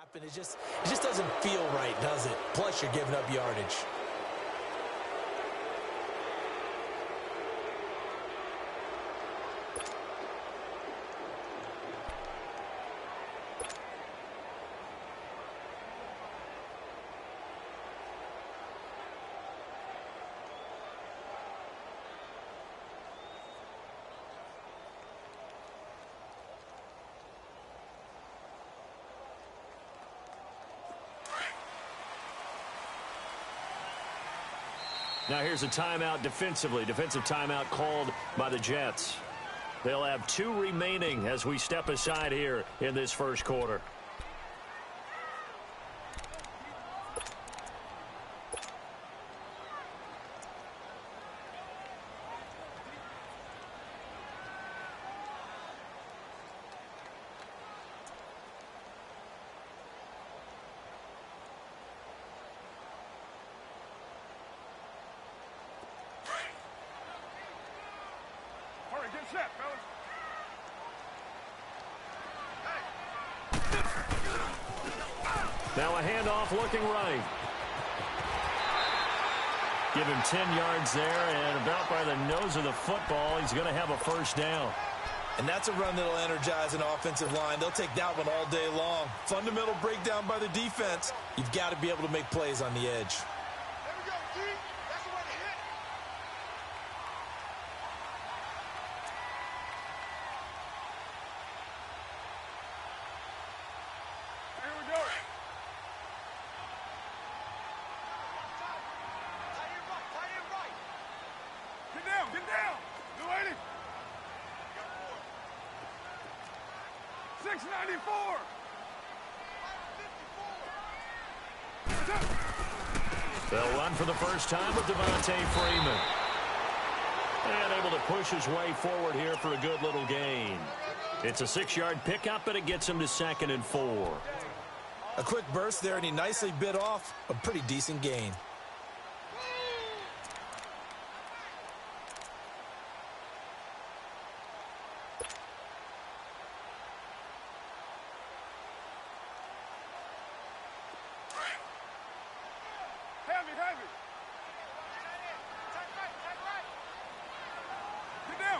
happen. It just doesn't feel right, does it? Plus, you're giving up yardage. Now here's a timeout defensively. Defensive timeout called by the Jets. They'll have 2 remaining as we step aside here in this first quarter. Get set, fellas. Now a handoff looking right. Give him 10 yards there, and about by the nose of the football, he's going to have a first down. And that's a run that'll energize an offensive line. They'll take that one all day long. Fundamental breakdown by the defense. You've got to be able to make plays on the edge. There we go, G. That's the way to hit. Here we go. Tight end right. Get down. New 80. 694. They'll run for the first time with Devontae Freeman. And able to push his way forward here for a good little gain. It's a 6-yard pickup, but it gets him to 2nd and 4. A quick burst there, and he nicely bit off a pretty decent gain. Heavy.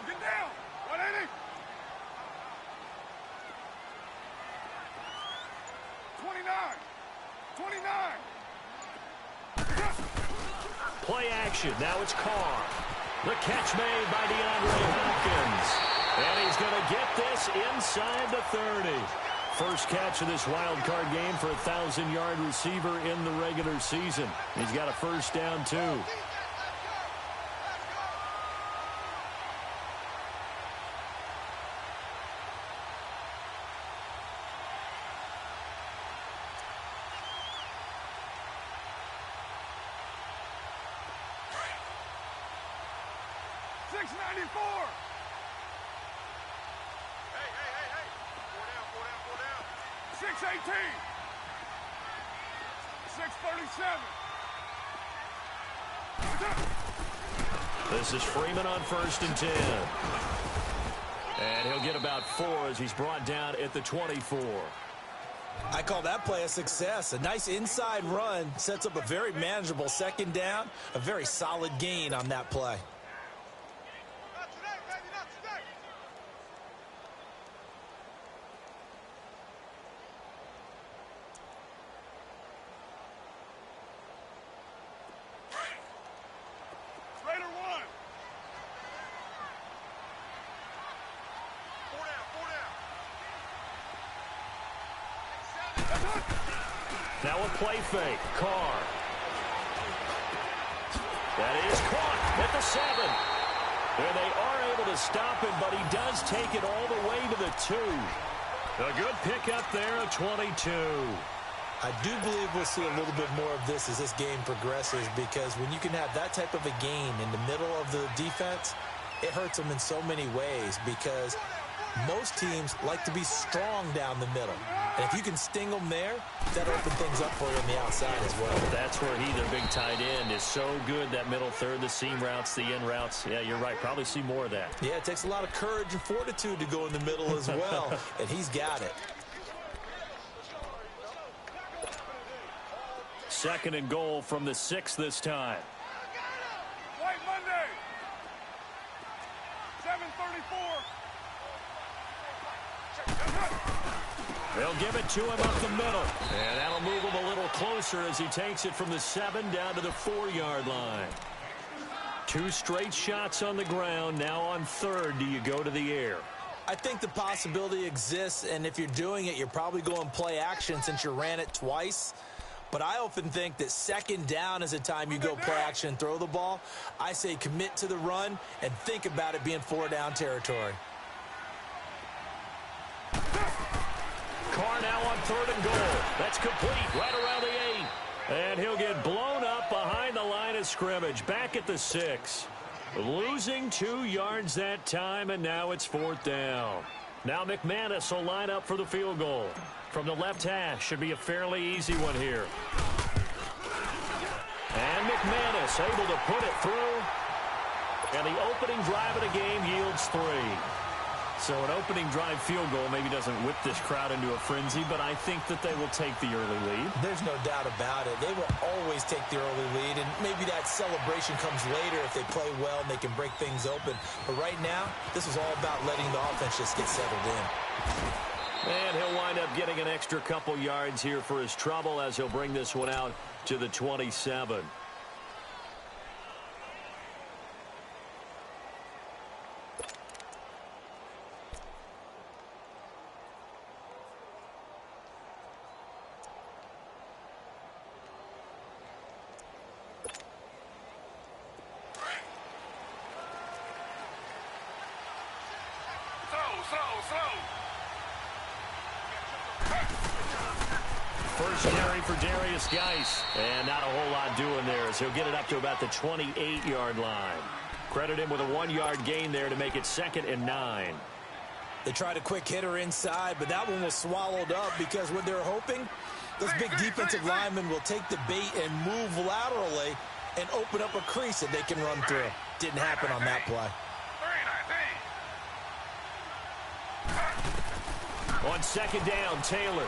Get down. 180. 29. Play action. Now it's Carr. The catch made by DeAndre Hopkins. And he's going to get this inside the 30. First catch of this wild card game for a 1,000-yard receiver in the regular season. He's got a first down, too. Hey. 4 down. 618. 637. This is Freeman on 1st and 10. And he'll get about 4 as he's brought down at the 24. I call that play a success. A nice inside run sets up a very manageable 2nd down. A very solid gain on that play. Not today, baby, not today. Raider 1. 4 down. Now a play fake. Carr. That is caught at the 7. And they are able to stop him, but he does take it all the way to the 2. A good pickup there at 22. I do believe we'll see a little bit more of this as this game progresses, because when you can have that type of a gain in the middle of the defense, it hurts them in so many ways, because most teams like to be strong down the middle. And if you can sting them there, that opens things up for you on the outside as well. That's where he, their big tight end, is so good, that middle third, the seam routes, the in routes. Yeah, you're right. Probably see more of that. Yeah, it takes a lot of courage and fortitude to go in the middle as well, and he's got it. Second and goal from the 6 this time. White Monday. 7:34. They'll give it to him up the middle. And that'll move him a little closer as he takes it from the 7 down to the 4-yard line. 2 straight shots on the ground. Now on third, do you go to the air? I think the possibility exists, and if you're doing it, you're probably going play action since you ran it twice. But I often think that second down is a time you go play action and throw the ball. I say commit to the run and think about it being 4-down territory. Carr now on third and goal. That's complete right around the 8. And he'll get blown up behind the line of scrimmage. Back at the 6. Losing 2 yards that time, and now it's 4th down. Now McManus will line up for the field goal. From the left hash, should be a fairly easy one here. And McManus able to put it through. And the opening drive of the game yields 3. So an opening drive field goal maybe doesn't whip this crowd into a frenzy, but I think that they will take the early lead. There's no doubt about it. They will always take the early lead, and maybe that celebration comes later if they play well and they can break things open. But right now, this is all about letting the offense just get settled in. And he'll wind up getting an extra couple yards here for his trouble as he'll bring this one out to the 27. First carry for Darius Geis. And not a whole lot doing there as he'll get it up to about the 28-yard line. Credit him with a 1-yard gain there to make it 2nd and 9. They tried a quick hitter inside, but that one was swallowed up because what they're hoping, this big defensive lineman will take the bait and move laterally and open up a crease that they can run through. Didn't happen on that play. On 2nd down, Taylor.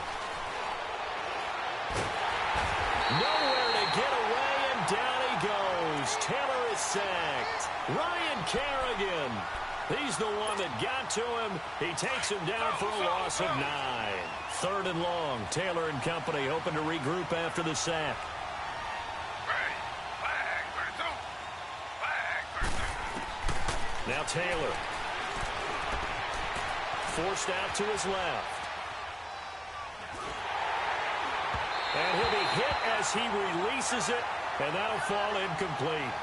Nowhere to get away, and down he goes. Taylor is sacked. Ryan Kerrigan. He's the one that got to him. He takes him down for a loss of 9. 3rd and long. Taylor and company hoping to regroup after the sack. Now Taylor. Forced out to his left. And he'll be hit as he releases it, and that'll fall incomplete.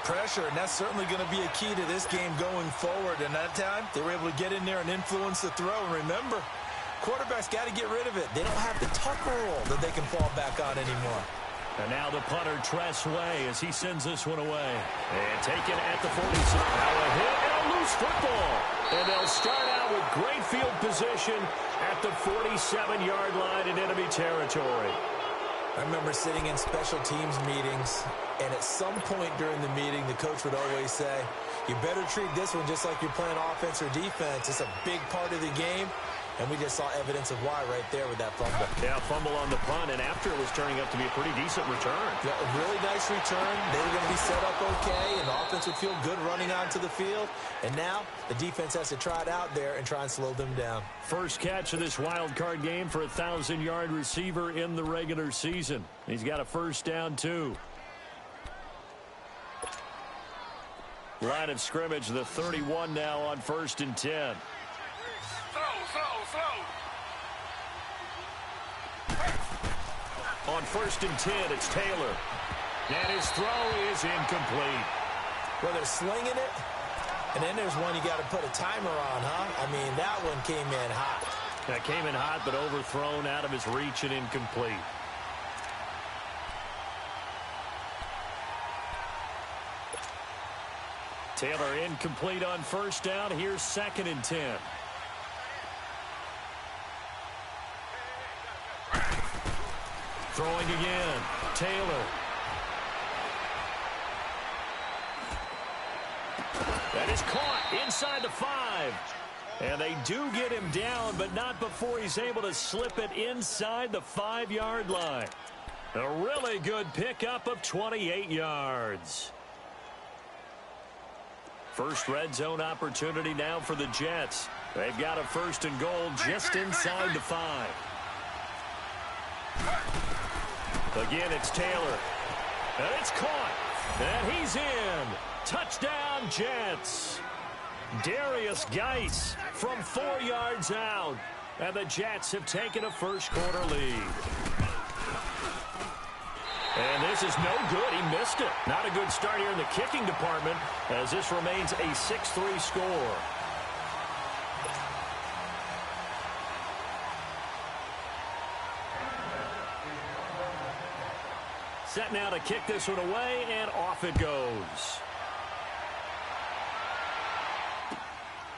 Pressure, and that's certainly going to be a key to this game going forward. And that time, they were able to get in there and influence the throw. And remember, quarterbacks got to get rid of it. They don't have the Tucker roll that they can fall back on anymore. And now the punter, Tress Way, as he sends this one away. And taken at the 46. Now a hit and a loose football. And they'll start out with great field position at the 47-yard line in enemy territory. I remember sitting in special teams meetings, and at some point during the meeting, the coach would always say, you better treat this one just like you're playing offense or defense. It's a big part of the game. And we just saw evidence of why right there with that fumble. Yeah, fumble on the punt, and after it was turning up to be a pretty decent return. Yeah, a really nice return. They were going to be set up okay, and the offense would feel good running onto the field. And now the defense has to try it out there and try and slow them down. First catch of this wild card game for a 1,000-yard receiver in the regular season. He's got a first down, too. Line of scrimmage, the 31 now on 1st and 10. On 1st and 10, it's Taylor. And his throw is incomplete. Well, they're slinging it, and then there's one you got to put a timer on, huh? I mean, that one came in hot. That came in hot, but overthrown out of his reach and incomplete. Taylor incomplete on first down. Here's 2nd and 10. Throwing again. Taylor. That is caught inside the 5. And they do get him down, but not before he's able to slip it inside the 5-yard line. A really good pickup of 28 yards. First red zone opportunity now for the Jets. They've got a first and goal just inside the 5. Again, it's Taylor. And it's caught. And he's in. Touchdown, Jets. Darius Geis from 4 yards out. And the Jets have taken a first-quarter lead. And this is no good. He missed it. Not a good start here in the kicking department as this remains a 6-3 score. Set now to kick this one away, and off it goes.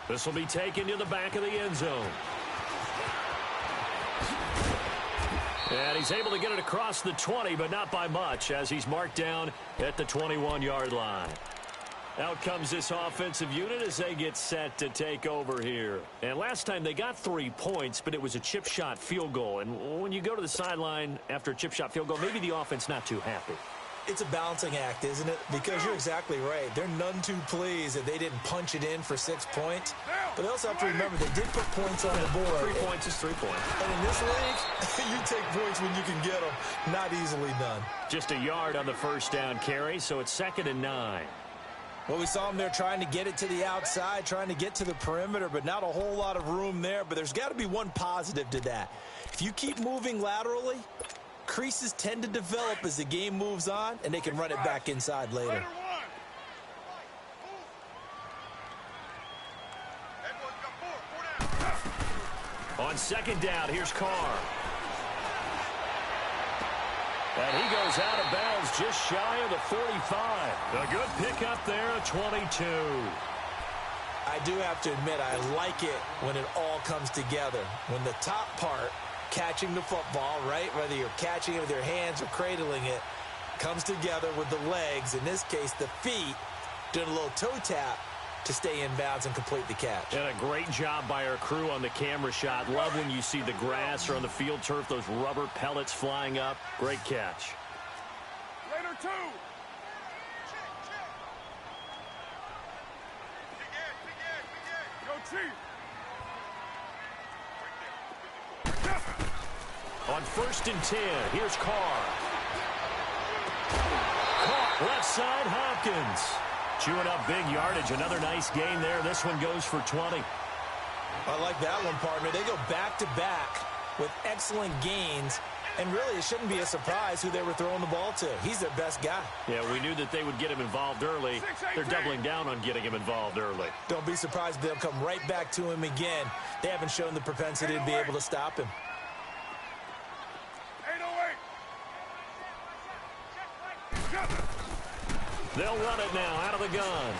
This will be taken to the back of the end zone. And he's able to get it across the 20, but not by much, as he's marked down at the 21-yard line. Out comes this offensive unit as they get set to take over here. And last time they got 3 points, but it was a chip shot field goal. And when you go to the sideline after a chip shot field goal, maybe the offense not too happy. It's a balancing act, isn't it? Because you're exactly right. They're none too pleased that they didn't punch it in for 6 points. But they also have to remember they did put points on the board. 3 points is 3 points. And in this league, you take points when you can get them. Not easily done. Just a yard on the first down carry, so it's 2nd and 9. Well, we saw them there trying to get it to the outside, trying to get to the perimeter, but not a whole lot of room there. But there's got to be one positive to that. If you keep moving laterally, creases tend to develop as the game moves on, and they can run it back inside later. On 2nd down, here's Carr. And he goes out of bounds just shy of the 45. A good pickup there at 22. I do have to admit, I like it when it all comes together. When the top part, catching the football, right, whether you're catching it with your hands or cradling it, comes together with the legs, in this case the feet, doing a little toe tap to stay in bounds and complete the catch. And a great job by our crew on the camera shot. Love when you see the grass or on the field turf, those rubber pellets flying up. Great catch. Later, 2. Go, Chief. On 1st and 10, here's Carr. Caught left side, Hopkins. Chewing up big yardage. Another nice gain there. This one goes for 20. I like that one, partner. They go back-to-back with excellent gains, and really it shouldn't be a surprise who they were throwing the ball to. He's their best guy. Yeah, we knew that they would get him involved early. They're doubling down on getting him involved early. Don't be surprised if they'll come right back to him again. They haven't shown the propensity to be able to stop him. 808. They'll run it now out of the gun.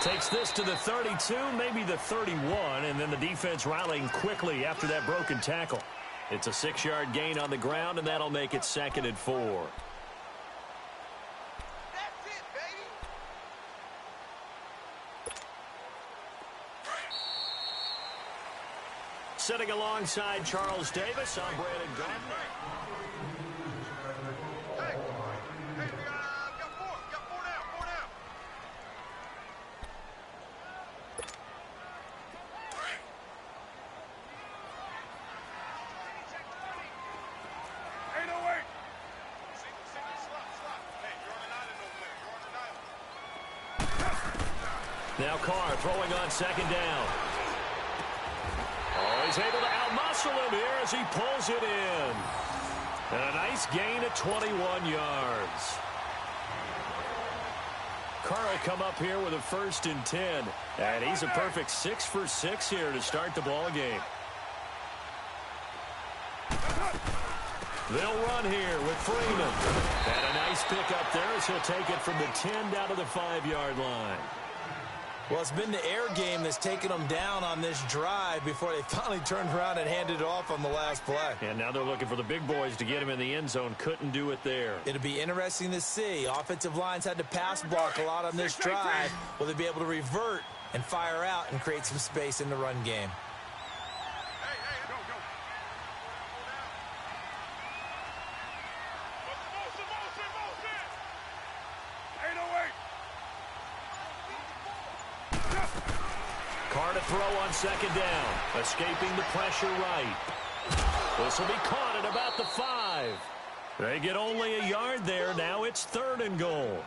Takes this to the 32, maybe the 31, and then the defense rallying quickly after that broken tackle. It's a 6-yard gain on the ground, and that'll make it 2nd and 4. That's it, baby. Sitting alongside Charles Davis, I'm Brandon Gardner. Now Carr throwing on 2nd down. Oh, he's able to outmuscle him here as he pulls it in. And a nice gain at 21 yards. Carr will come up here with a 1st and 10. And he's a perfect 6 for 6 here to start the ball game. They'll run here with Freeman. And a nice pickup there as he'll take it from the 10 down to the 5-yard line. Well, it's been the air game that's taken them down on this drive before they finally turned around and handed it off on the last play. And now they're looking for the big boys to get him in the end zone. Couldn't do it there. It'll be interesting to see. Offensive lines had to pass block a lot on this drive. Will they be able to revert and fire out and create some space in the run game? Carr to throw on second down. Escaping the pressure right. This will be caught at about the 5. They get only a yard there. Now it's 3rd and goal.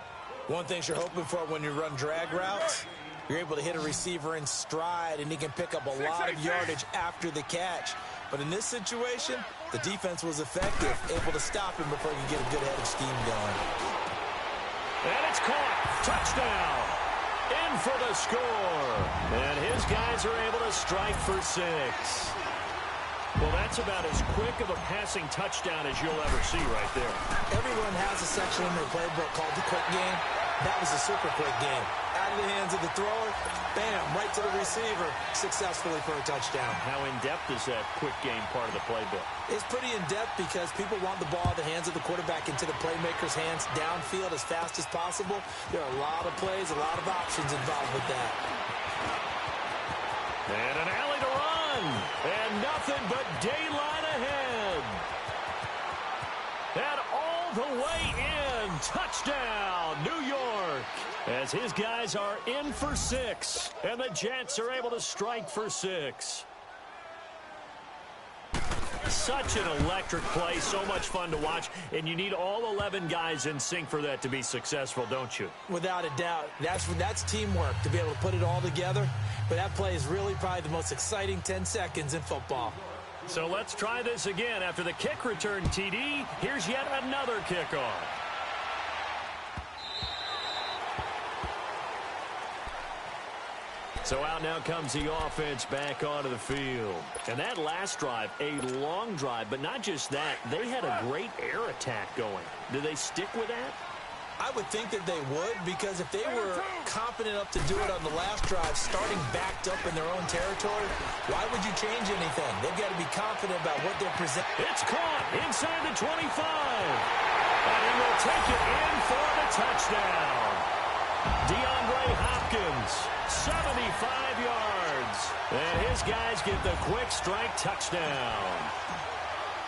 One thing you're hoping for when you run drag routes, you're able to hit a receiver in stride, and he can pick up a lot of yardage after the catch. But in this situation, the defense was effective, able to stop him before he could get a good head of steam going. And it's caught. Touchdown. In for the score. And his guys are able to strike for 6. Well, that's about as quick of a passing touchdown as you'll ever see right there. Everyone has a section in their playbook called the quick game. That was a super quick game. Out of the hands of the thrower, bam, right to the receiver, successfully for a touchdown. How in-depth is that quick game part of the playbook? It's pretty in-depth because people want the ball in the hands of the quarterback into the playmaker's hands downfield as fast as possible. There are a lot of plays, a lot of options involved with that. And an alley to run. And nothing but daylight ahead. And all the way in. Touchdown, New York. As his guys are in for 6. And the Jets are able to strike for 6. Such an electric play, so much fun to watch, and you need all 11 guys in sync for that to be successful, don't you? Without a doubt. That's teamwork, to be able to put it all together. But that play is really probably the most exciting 10 seconds in football. So let's try this again. After the kick return TD, here's yet another kickoff. So out now comes the offense back onto the field. And that last drive, a long drive, but not just that, they had a great air attack going. Do they stick with that? I would think that they would, because if they were confident enough to do it on the last drive, starting backed up in their own territory, why would you change anything? They've got to be confident about what they're presenting. It's caught inside the 25. And he will take it in for the touchdown. DeAndre Hopkins, 75 yards. And his guys get the quick strike touchdown.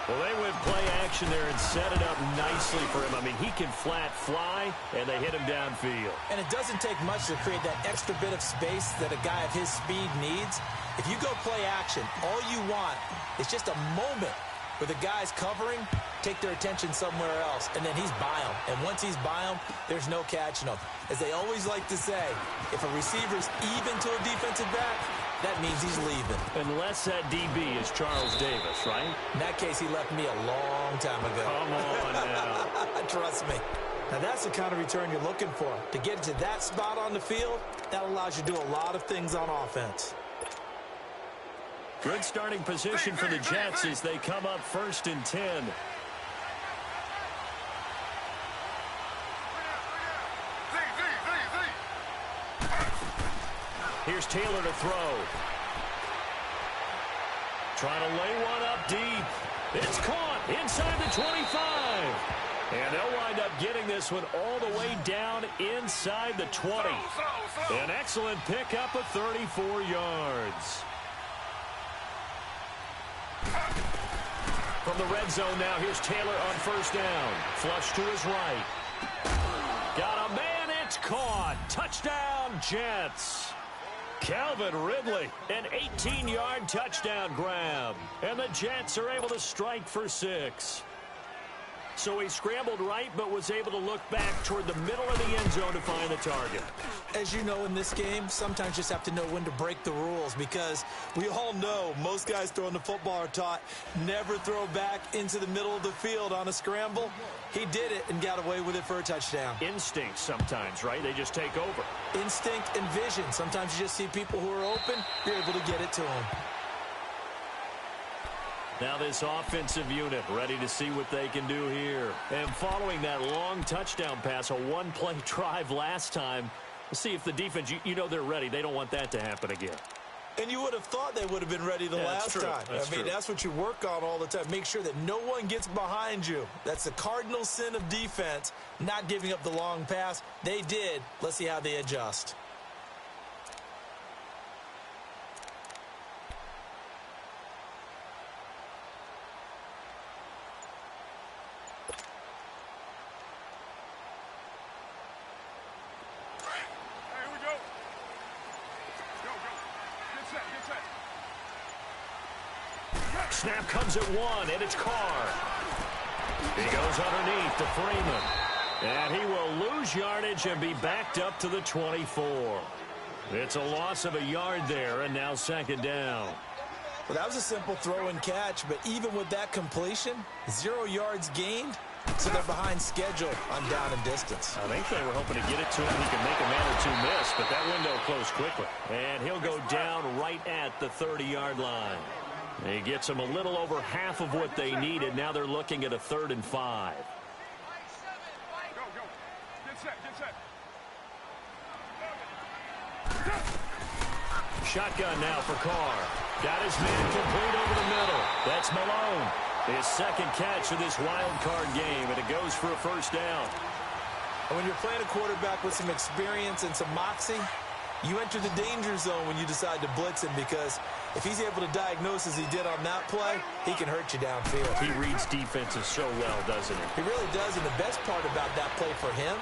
Well, they went play action there and set it up nicely for him. I mean, he can flat fly, and they hit him downfield. And it doesn't take much to create that extra bit of space that a guy of his speed needs. If you go play action, all you want is just a moment where the guy's covering, take their attention somewhere else, and then he's by him. And once he's by him, there's no catching him. As they always like to say, if a receiver's even to a defensive back, that means he's leaving. Unless that DB is Charles Davis, right? In that case, he left me a long time ago. Come on now. Trust me. Now, that's the kind of return you're looking for. To get to that spot on the field, that allows you to do a lot of things on offense. Good starting position for the Jets as they come up 1st and 10. Here's Taylor to throw. Trying to lay one up deep. It's caught inside the 25. And they'll wind up getting this one all the way down inside the 20. An excellent pickup of 34 yards. From the red zone now, here's Taylor on 1st down. Flush to his right. Got a man, it's caught. Touchdown, Jets. Calvin Ridley, an 18-yard touchdown grab. And the Jets are able to strike for 6. So he scrambled right, but was able to look back toward the middle of the end zone to find the target. As you know, in this game, sometimes you just have to know when to break the rules, because we all know most guys throwing the football are taught never throw back into the middle of the field on a scramble. He did it and got away with it for a touchdown. Instinct sometimes, right? They just take over. Instinct and vision. Sometimes you just see people who are open, you're able to get it to them. Now this offensive unit ready to see what they can do here. And following that long touchdown pass, a one-play drive last time, we'll see if the defense, you know they're ready. They don't want that to happen again. And you would have thought they would have been ready the last time. I mean, that's what you work on all the time. Make sure that no one gets behind you. That's the cardinal sin of defense, not giving up the long pass. They did. Let's see how they adjust. Snap comes at 1, and it's Carr. He goes underneath to Freeman. And he will lose yardage and be backed up to the 24. It's a loss of a yard there, and now second down. Well, that was a simple throw and catch, but even with that completion, 0 yards gained, so they're behind schedule on down and distance. I think they were hoping to get it to him. He can make a man or two miss, but that window closed quickly. And he'll go down right at the 30-yard line. He gets them a little over half of what they needed. Now they're looking at a 3rd and 5. Go, go. Get set, get set. Shotgun now for Carr. Got his man complete over the middle. That's Malone. His second catch of this wild card game, and it goes for a first down. And when you're playing a quarterback with some experience and some moxie, you enter the danger zone when you decide to blitz him, because if he's able to diagnose as he did on that play, he can hurt you downfield. He reads defenses so well, doesn't he? He really does, and the best part about that play for him,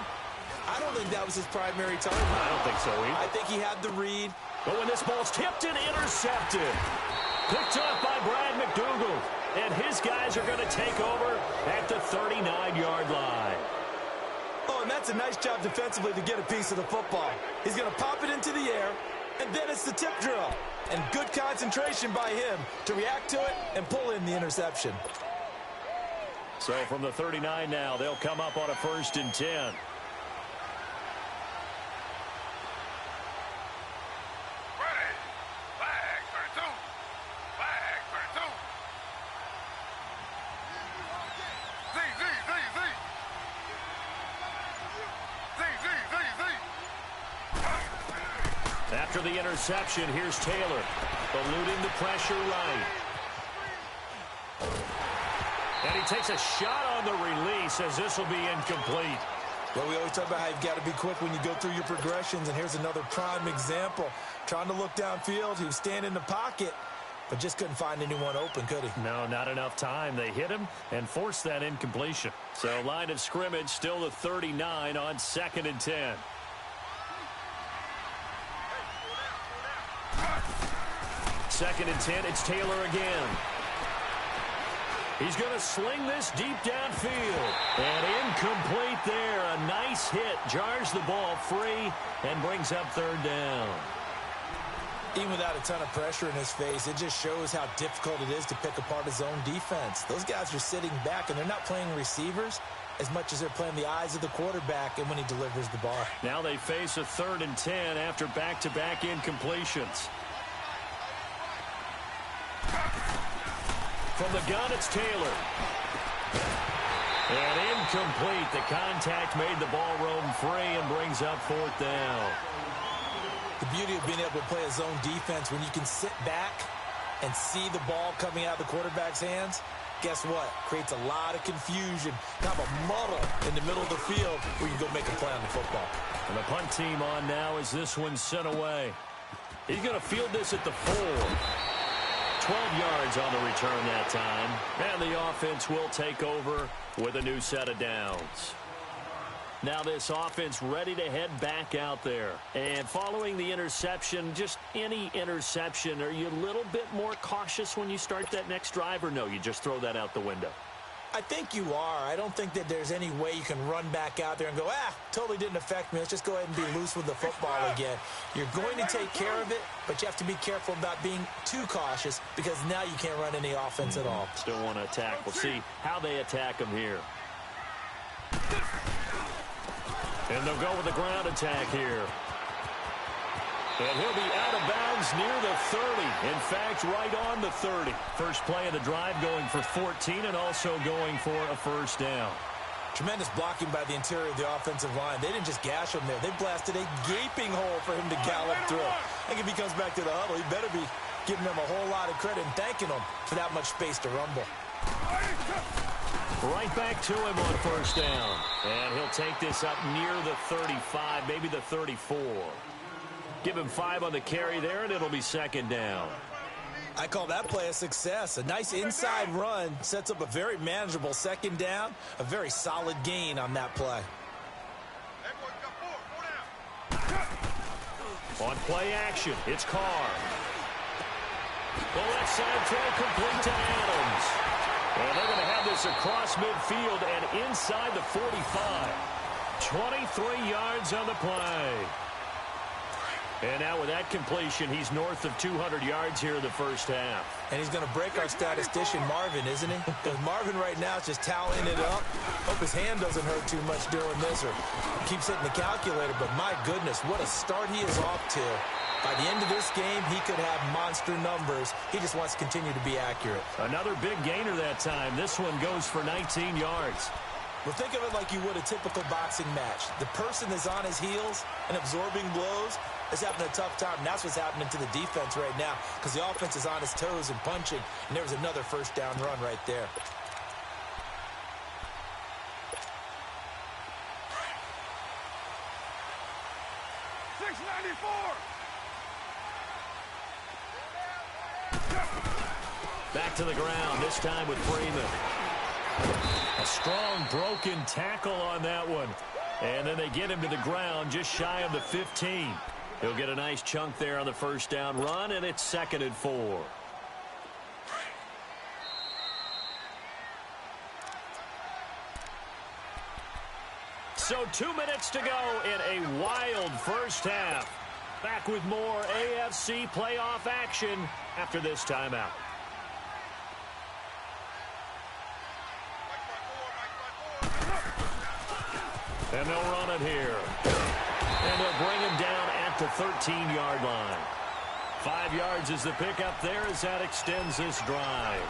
I don't think that was his primary target. I don't think so either. I think he had the read. But when this ball's tipped and intercepted, picked up by Brad McDougal, and his guys are going to take over at the 39-yard line. Oh, and that's a nice job defensively to get a piece of the football. He's going to pop it into the air, and then it's the tip drill. And good concentration by him to react to it and pull in the interception. So from the 39 now, they'll come up on a 1st and 10. After the interception, here's Taylor, eluding the pressure right. And he takes a shot on the release, as this will be incomplete. Well, we always talk about how you've got to be quick when you go through your progressions, and here's another prime example. Trying to look downfield, he was standing in the pocket, but just couldn't find anyone open, could he? No, not enough time. They hit him and forced that incompletion. So line of scrimmage, still the 39 on 2nd and 10. Second and 10, it's Taylor again. He's going to sling this deep downfield. And incomplete there. A nice hit. Jars the ball free and brings up 3rd down. Even without a ton of pressure in his face, it just shows how difficult it is to pick apart his own defense. Those guys are sitting back, and they're not playing receivers as much as they're playing the eyes of the quarterback and when he delivers the ball. Now they face a 3rd and 10 after back-to-back incompletions. From the gun, it's Taylor. And incomplete. The contact made the ball roam free and brings up 4th down. The beauty of being able to play a zone defense, when you can sit back and see the ball coming out of the quarterback's hands, guess what? Creates a lot of confusion, kind of a muddle in the middle of the field where you can go make a play on the football. And the punt team on now as this one's sent away. He's going to field this at the 4. 12 yards on the return that time. And the offense will take over with a new set of downs. Now this offense ready to head back out there. And following the interception, just any interception, are you a little bit more cautious when you start that next drive, or no, you just throw that out the window? I think you are. I don't think that there's any way you can run back out there and go, totally didn't affect me. Let's just go ahead and be loose with the football again. You're going to take care of it, but you have to be careful about being too cautious, because now you can't run any offense at all. Still want to attack. We'll see how they attack him here. And they'll go with the ground attack here. And he'll be out of bounds near the 30. In fact, right on the 30. First play of the drive, going for 14 and also going for a first down. Tremendous blocking by the interior of the offensive line. They didn't just gash him there. They blasted a gaping hole for him to gallop through. I think if he comes back to the huddle, he better be giving them a whole lot of credit and thanking them for that much space to rumble. Right back to him on first down. And he'll take this up near the 35, maybe the 34. Give him 5 on the carry there, and it'll be second down. I call that play a success. A nice inside run sets up a very manageable second down. A very solid gain on that play. On play action, it's Carr. left side throw complete to Adams. And they're going to have this across midfield and inside the 45. 23 yards on the play. And now with that completion, he's north of 200 yards here in the first half. And he's going to break our statistician Marvin, isn't he? Because Marvin right now is just toweling it up. Hope his hand doesn't hurt too much doing this or keeps hitting the calculator. But my goodness, what a start he is off to. By the end of this game, he could have monster numbers. He just wants to continue to be accurate. Another big gainer that time. This one goes for 19 yards. Well, think of it like you would a typical boxing match. The person is on his heels and absorbing blows is having a tough time. And that's what's happening to the defense right now because the offense is on his toes and punching. And there was another first down run right there. Back to the ground, this time with Freeman. A strong broken tackle on that one. And then they get him to the ground just shy of the 15. He'll get a nice chunk there on the first down run, and it's 2nd and 4. So 2 minutes to go in a wild first half. Back with more AFC playoff action after this timeout. And they'll run it here. And they'll bring him down at the 13-yard line. 5 yards is the pickup there as that extends this drive.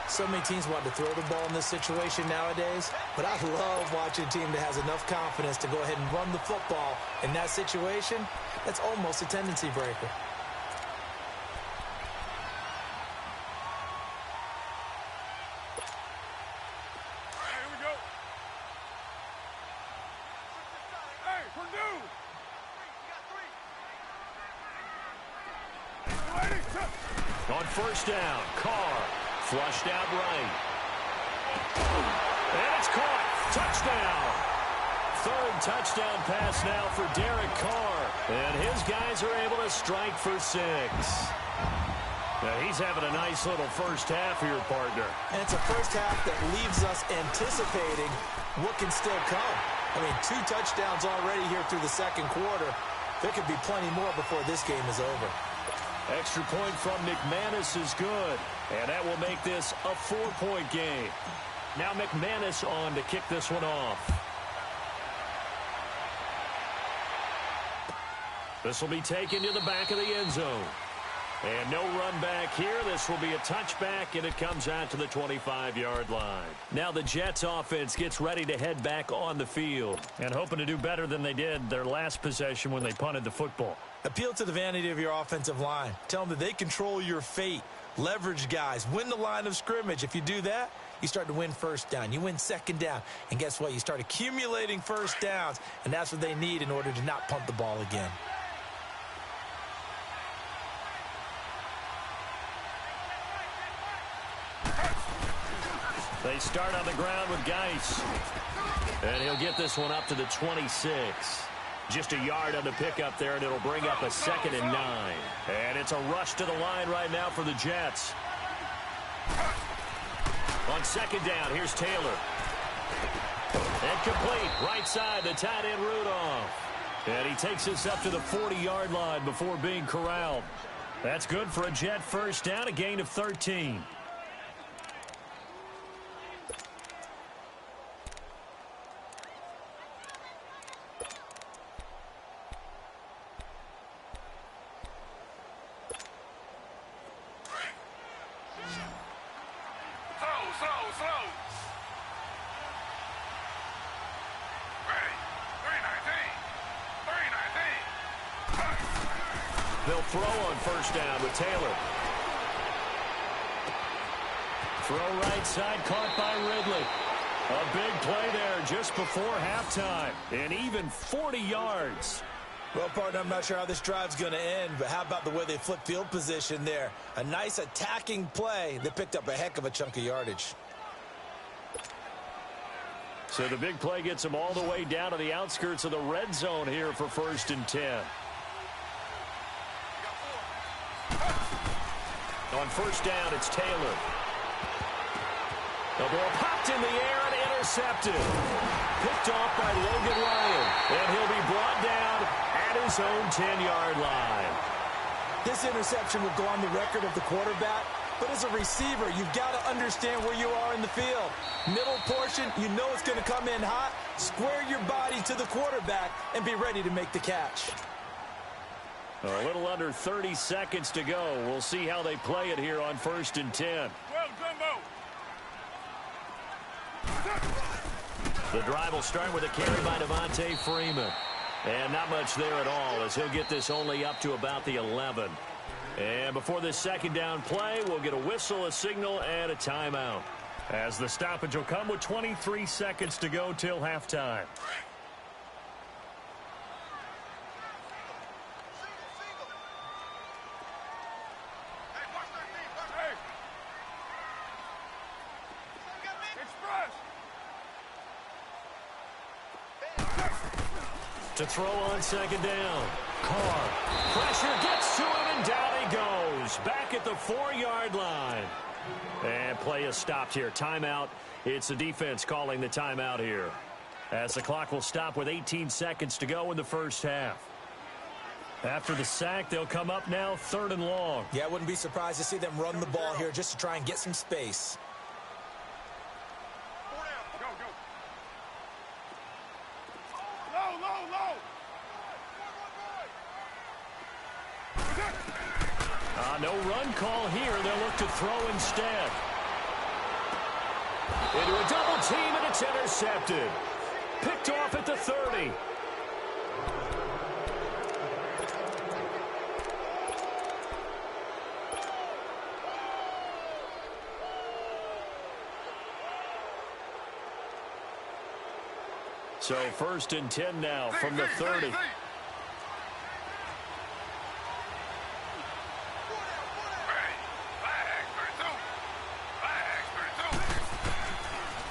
So many teams want to throw the ball in this situation nowadays, but I love watching a team that has enough confidence to go ahead and run the football. In that situation, that's almost a tendency breaker. On first down, Carr flushed out right. And it's caught. Touchdown. Third touchdown pass now for Derek Carr. And his guys are able to strike for 6. Now he's having a nice little first half here, partner. And it's a first half that leaves us anticipating what can still come. I mean, 2 touchdowns already here through the second quarter. There could be plenty more before this game is over. Extra point from McManus is good. And that will make this a 4-point game. Now McManus on to kick this one off. This will be taken to the back of the end zone. And no run back here. This will be a touchback, and it comes out to the 25-yard line. Now the Jets offense gets ready to head back on the field and hoping to do better than they did their last possession when they punted the football. Appeal to the vanity of your offensive line. Tell them that they control your fate. Leverage guys. Win the line of scrimmage. If you do that, you start to win first down. You win second down. And guess what? You start accumulating first downs, and that's what they need in order to not punt the ball again. They start on the ground with Geis. And he'll get this one up to the 26. Just a yard on the pickup there, and it'll bring up a 2nd and 9. And it's a rush to the line right now for the Jets. On second down, here's Taylor. And complete, right side, the tight end Rudolph. And he takes this up to the 40-yard line before being corralled. That's good for a Jet first down, a gain of 13. They'll throw on first down with Taylor. Throw right side, caught by Ridley. A big play there just before halftime. And even 40 yards. Well, partner, I'm not sure how this drive's going to end, but how about the way they flip field position there? A nice attacking play that picked up a heck of a chunk of yardage. So the big play gets them all the way down to the outskirts of the red zone here for 1st and 10. On first down, it's Taylor. The ball popped in the air and intercepted. Picked off by Logan Ryan. And he'll be brought down at his own 10-yard line. This interception will go on the record of the quarterback. But as a receiver, you've got to understand where you are in the field. Middle portion, you know it's going to come in hot. Square your body to the quarterback and be ready to make the catch. A little under 30 seconds to go. We'll see how they play it here on 1st and 10. Well, Jumbo. The drive will start with a carry by Devontae Freeman. And not much there at all, as he'll get this only up to about the 11. And before this second down play, we'll get a whistle, a signal, and a timeout. As the stoppage will come with 23 seconds to go till halftime. To throw on second down. Carr. Pressure gets to him, and down he goes. Back at the 4-yard line. And play is stopped here. Timeout. It's the defense calling the timeout here. As the clock will stop with 18 seconds to go in the first half. After the sack, they'll come up now 3rd and long. Yeah, I wouldn't be surprised to see them run the ball here just to try and get some space. No run call here. They'll look to throw instead. Into a double team, and it's intercepted. Picked off at the 30. So 1st and 10 now from the 30.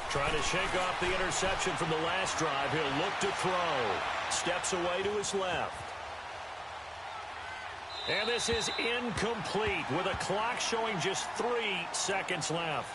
Trying to shake off the interception from the last drive. He'll look to throw. Steps away to his left. And this is incomplete with a clock showing just 3 seconds left.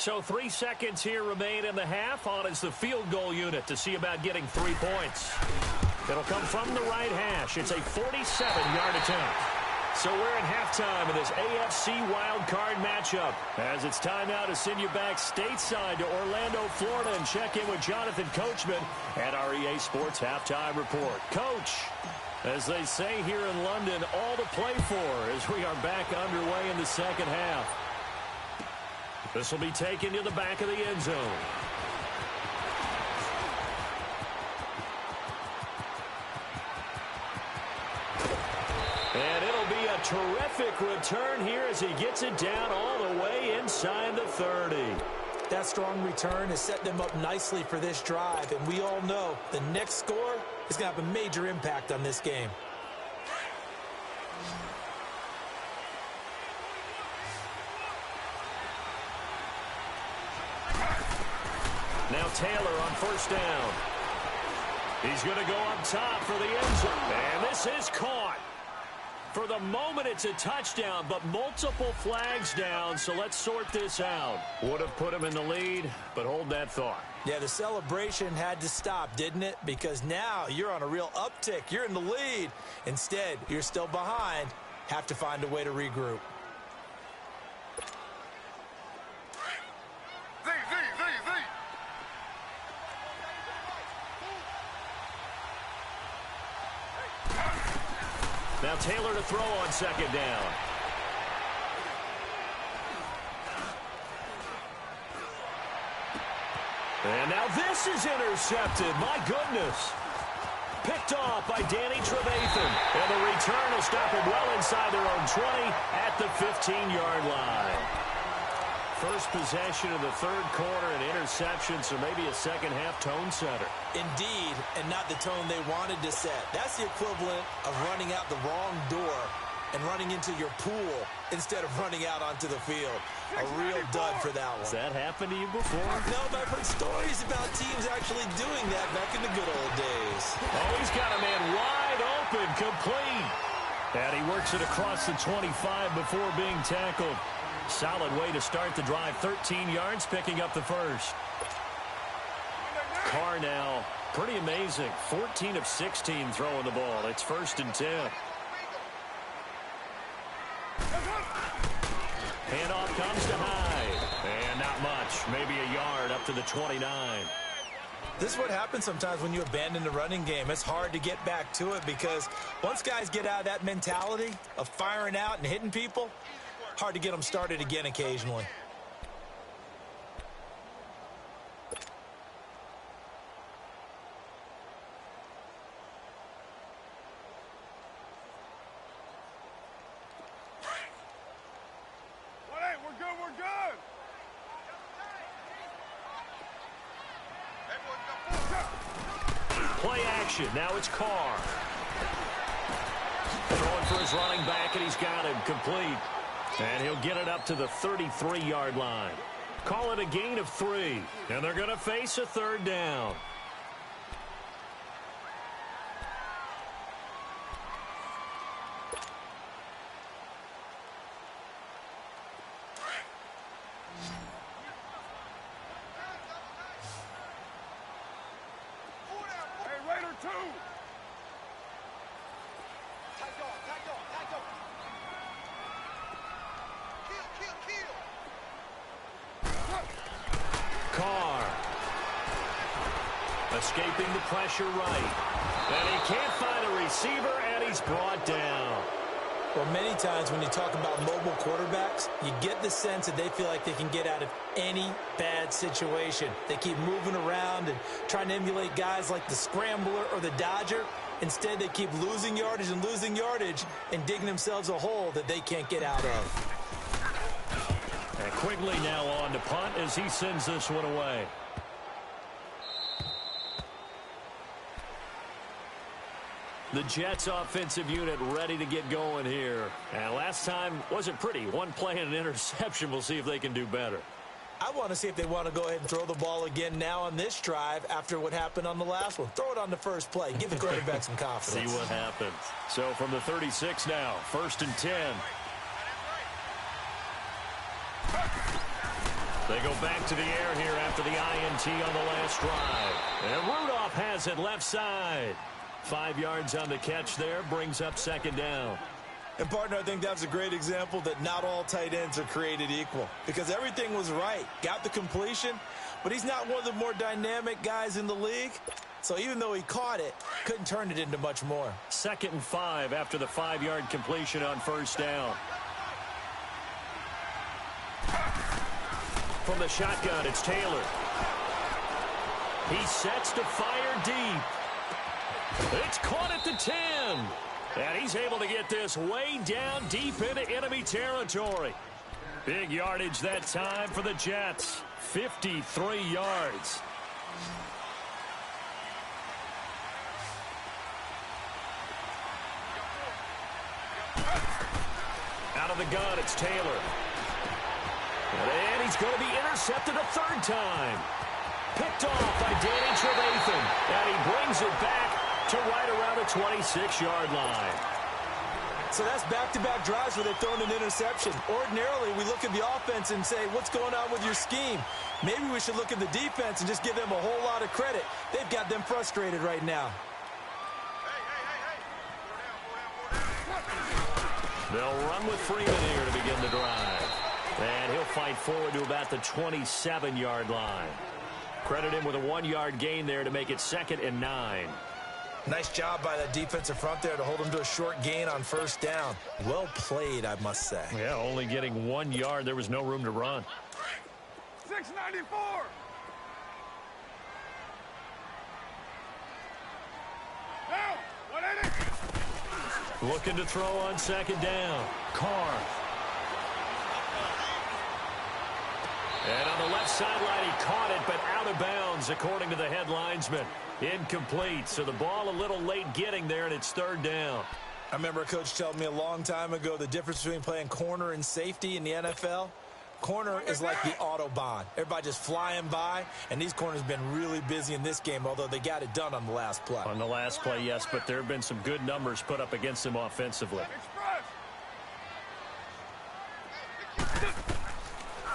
So 3 seconds here remain in the half. On is the field goal unit to see about getting 3 points. It'll come from the right hash. It's a 47-yard attempt. So we're in halftime in this AFC wildcard matchup. As it's time now to send you back stateside to Orlando, Florida, and check in with Jonathan Coachman at our EA Sports Halftime Report. Coach, as they say here in London, all to play for as we are back underway in the second half. This will be taken to the back of the end zone. And it'll be a terrific return here as he gets it down all the way inside the 30. That strong return has set them up nicely for this drive, and we all know the next score is going to have a major impact on this game. Now Taylor on first down. He's going to go up top for the end zone. And this is caught. For the moment, it's a touchdown, but multiple flags down, so let's sort this out. Would have put him in the lead, but hold that thought. Yeah, the celebration had to stop, didn't it? Because now you're on a real uptick. You're in the lead. Instead, you're still behind. Have to find a way to regroup. Now Taylor to throw on second down. And now this is intercepted. My goodness. Picked off by Danny Trevathan. And the return will stop him well inside their own 20 at the 15-yard line. First possession of the third quarter, an interception, so maybe a second-half tone setter. Indeed, and not the tone they wanted to set. That's the equivalent of running out the wrong door. and running into your pool instead of running out onto the field. A real dud for that one. Has that happened to you before? No, but I've heard stories about teams actually doing that back in the good old days. Oh, he's got a man wide open, complete. And he works it across the 25 before being tackled. Solid way to start the drive. 13 yards, picking up the first. Carr now, pretty amazing. 14 of 16 throwing the ball. It's 1st and 10. Handoff comes to Hyde. And not much. Maybe a yard up to the 29. This is what happens sometimes when you abandon the running game. It's hard to get back to it because once guys get out of that mentality of firing out and hitting people, hard to get them started again occasionally. We're good. Play action. Now it's Carr. Throwing for his running back, and he's got him complete. And he'll get it up to the 33-yard line. Call it a gain of 3. And they're going to face a 3rd down. Carr. Escaping the pressure right. And he can't find a receiver, and he's brought down. Well, many times when you talk about mobile quarterbacks, you get the sense that they feel like they can get out of any bad situation. They keep moving around and trying to emulate guys like the Scrambler or the Dodger. Instead, they keep losing yardage and digging themselves a hole that they can't get out of. And Quigley now on to punt as he sends this one away. The Jets offensive unit ready to get going here. And last time wasn't pretty. One play and an interception. We'll see if they can do better. I want to see if they want to go ahead and throw the ball again now on this drive after what happened on the last one. Throw it on the first play. Give the quarterback some confidence. See what happens. So from the 36 now, 1st and 10. They go back to the air here after the INT on the last drive. And Rudolph has it left side. 5 yards on the catch there, brings up 2nd down. And, partner, I think that's a great example that not all tight ends are created equal because everything was right. Got the completion, but he's not one of the more dynamic guys in the league. So even though he caught it, couldn't turn it into much more. 2nd and 5 after the 5-yard completion on 1st down. From the shotgun, it's Taylor. He sets to fire deep. It's caught at the 10. And he's able to get this way down deep into enemy territory. Big yardage that time for the Jets. 53 yards. Out of the gun, it's Taylor. And he's going to be intercepted a 3rd time. Picked off by Danny Trevathan. And he brings it back to right around the 26-yard line. So that's back-to-back drives where they've thrown an interception. Ordinarily, we look at the offense and say, what's going on with your scheme? Maybe we should look at the defense and just give them a whole lot of credit. They've got them frustrated right now. They'll run with Freeman here to begin the drive. And he'll fight forward to about the 27-yard line. Credit him with a 1-yard gain there to make it 2nd and 9. Nice job by that defensive front there to hold him to a short gain on 1st down. Well played, I must say. Yeah, only getting 1 yard. There was no room to run. 694. Now, 180. Looking to throw on 2nd down. Carr. And on the left sideline, he caught it, but out of bounds, according to the head linesman. Incomplete, so the ball a little late getting there, and it's 3rd down. I remember a coach telling me a long time ago the difference between playing corner and safety in the NFL. Corner is like the Autobahn. Everybody just flying by, and these corners have been really busy in this game, although they got it done on the last play. On the last play, yes, but there have been some good numbers put up against them offensively.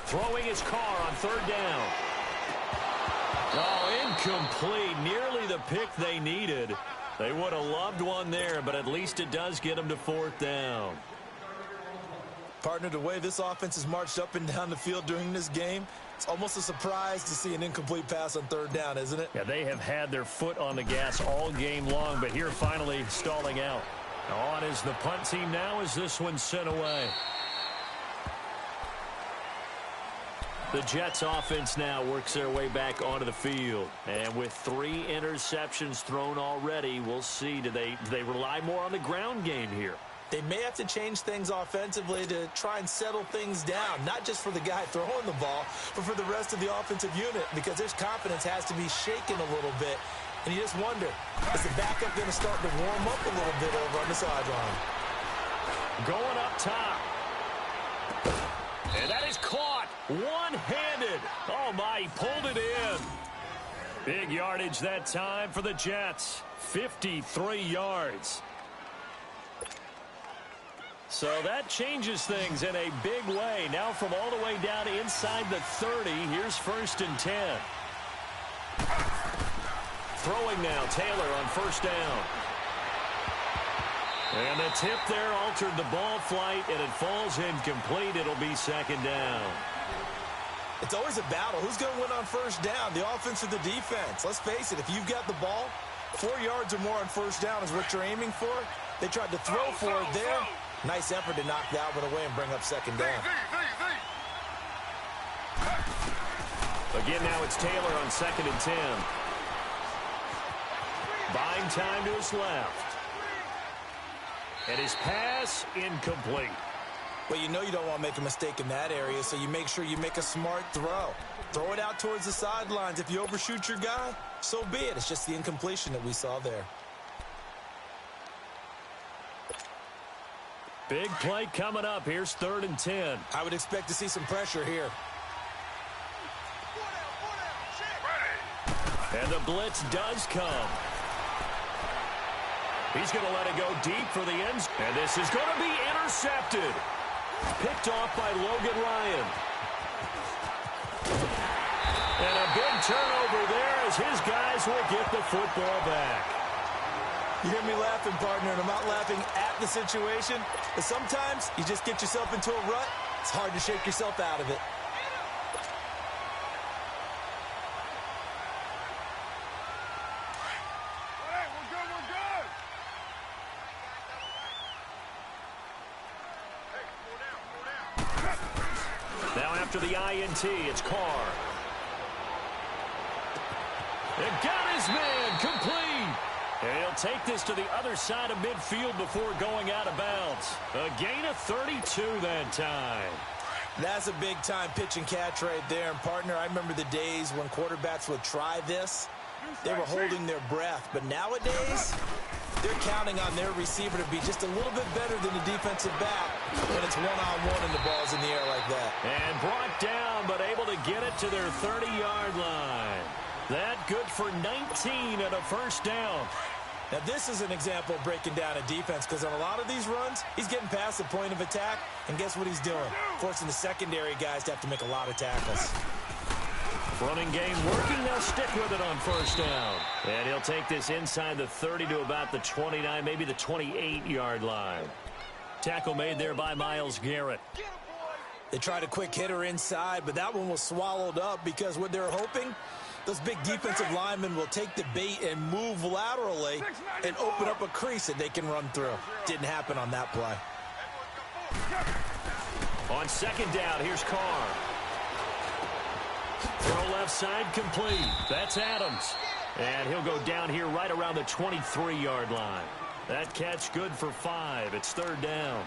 Throwing his car on third down. Oh, incomplete. Nearly the pick they needed. They would have loved one there, but at least it does get them to fourth down. Partner, the way this offense has marched up and down the field during this game, it's almost a surprise to see an incomplete pass on third down, isn't it? Yeah, they have had their foot on the gas all game long, but here finally stalling out. On is the punt team now as this one's sent away. The Jets offense now works their way back onto the field. And with 3 interceptions thrown already, we'll see. Do they rely more on the ground game here? They may have to change things offensively to try and settle things down, not just for the guy throwing the ball, but for the rest of the offensive unit, because their confidence has to be shaken a little bit. And you just wonder, is the backup going to start to warm up a little bit over on the sideline? Going up top. And that is caught one-handed. Oh, my, he pulled it in. Big yardage that time for the Jets. 53 yards. So that changes things in a big way. Now from all the way down inside the 30, here's 1st and 10. Throwing now, Taylor on first down. And the tip there altered the ball flight, and it falls incomplete. It'll be 2nd down. It's always a battle. Who's going to win on first down, the offense or the defense? Let's face it, if you've got the ball, 4 yards or more on first down is what you're aiming for. They tried to throw for it there. Nice effort to knock that one away and bring up 2nd down. Again, now it's Taylor on 2nd and 10. Buying time to his left. And his pass incomplete. Well, you know you don't want to make a mistake in that area, so you make sure you make a smart throw. Throw it out towards the sidelines. If you overshoot your guy, so be it. It's just the incompletion that we saw there. Big play coming up. Here's 3rd and 10. I would expect to see some pressure here. And the blitz does come. He's going to let it go deep for the end. And this is going to be intercepted. Picked off by Logan Ryan. And a big turnover there as his guys will get the football back. You hear me laughing, partner, and I'm not laughing at the situation, but sometimes you just get yourself into a rut. It's hard to shake yourself out of it. Hey, we're good. Hey, pull down. Now after the INT, it's Carr. And got his man complete. And he'll take this to the other side of midfield before going out of bounds. A gain of 32 that time. That's a big-time pitch and catch right there. And, partner, I remember the days when quarterbacks would try this. They were holding their breath. But nowadays, they're counting on their receiver to be just a little bit better than the defensive back when it's one-on-one and the ball's in the air like that. And brought down, but able to get it to their 30-yard line. That good for 19 and a first down. Now, this is an example of breaking down a defense, because on a lot of these runs, he's getting past the point of attack, and guess what he's doing? Forcing the secondary guys to have to make a lot of tackles. Running game working. They'll stick with it on first down. And he'll take this inside the 30 to about the 29, maybe the 28-yard line. Tackle made there by Myles Garrett. They tried a quick hitter inside, but that one was swallowed up because what they're hoping, those big defensive linemen will take the bait and move laterally and open up a crease that they can run through. Didn't happen on that play. On second down, here's Carr. Throw left side complete. That's Adams. And he'll go down here right around the 23-yard line. That catch good for 5. It's third down.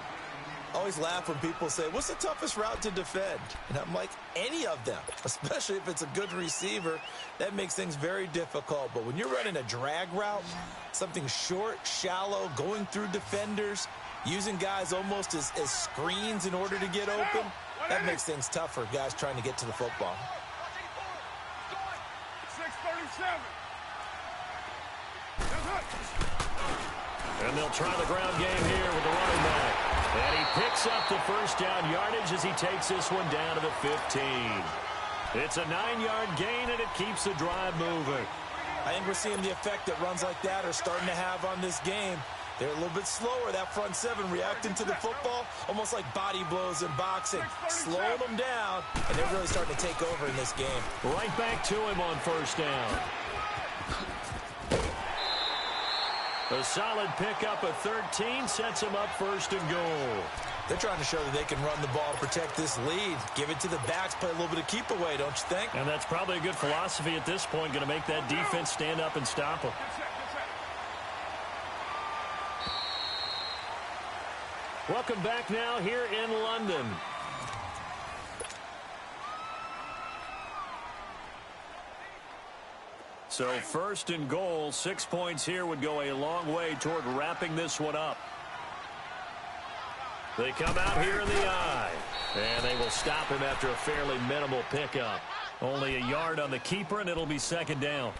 always laugh when people say, what's the toughest route to defend? And I'm like, any of them, especially if it's a good receiver. That makes things very difficult. But when you're running a drag route, something short, shallow, going through defenders, using guys almost as screens in order to get open, that makes things tough for guys trying to get to the football. 6:37. And they'll try the ground game here with the running back. And he picks up the first down yardage as he takes this one down to the 15. It's a 9-yard gain, and it keeps the drive moving. I think we're seeing the effect that runs like that are starting to have on this game. They're a little bit slower, that front seven, reacting to the football, almost like body blows in boxing, slowing them down, and they're really starting to take over in this game. Right back to him on first down. A solid pickup of 13 sets him up first and goal. They're trying to show that they can run the ball, protect this lead, give it to the backs, play a little bit of keep away, don't you think? And that's probably a good philosophy at this point, going to make that defense stand up and stop them. Welcome back now here in London. So first and goal, 6 points here would go a long way toward wrapping this one up. They come out here in the eye, and they will stop him after a fairly minimal pickup. Only a yard on the keeper, and it'll be second down.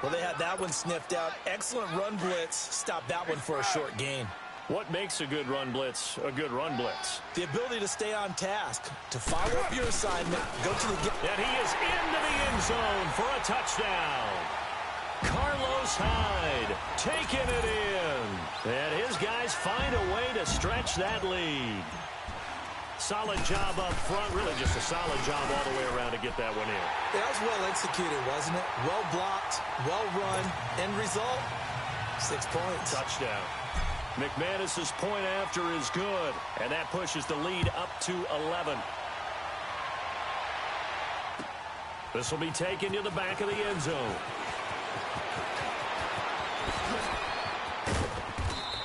Well, they had that one sniffed out. Excellent run blitz. Stop that one for a short gain. What makes a good run blitz a good run blitz? The ability to stay on task, to follow up your assignment, go to the... And he is into the end zone for a touchdown. Carlos Hyde taking it in. And his guys find a way to stretch that lead. Solid job up front, really just a solid job all the way around to get that one in. That was well executed, wasn't it? Well blocked, well run. End result, 6 points. Touchdown. McManus's point after is good, and that pushes the lead up to 11. This will be taken to the back of the end zone.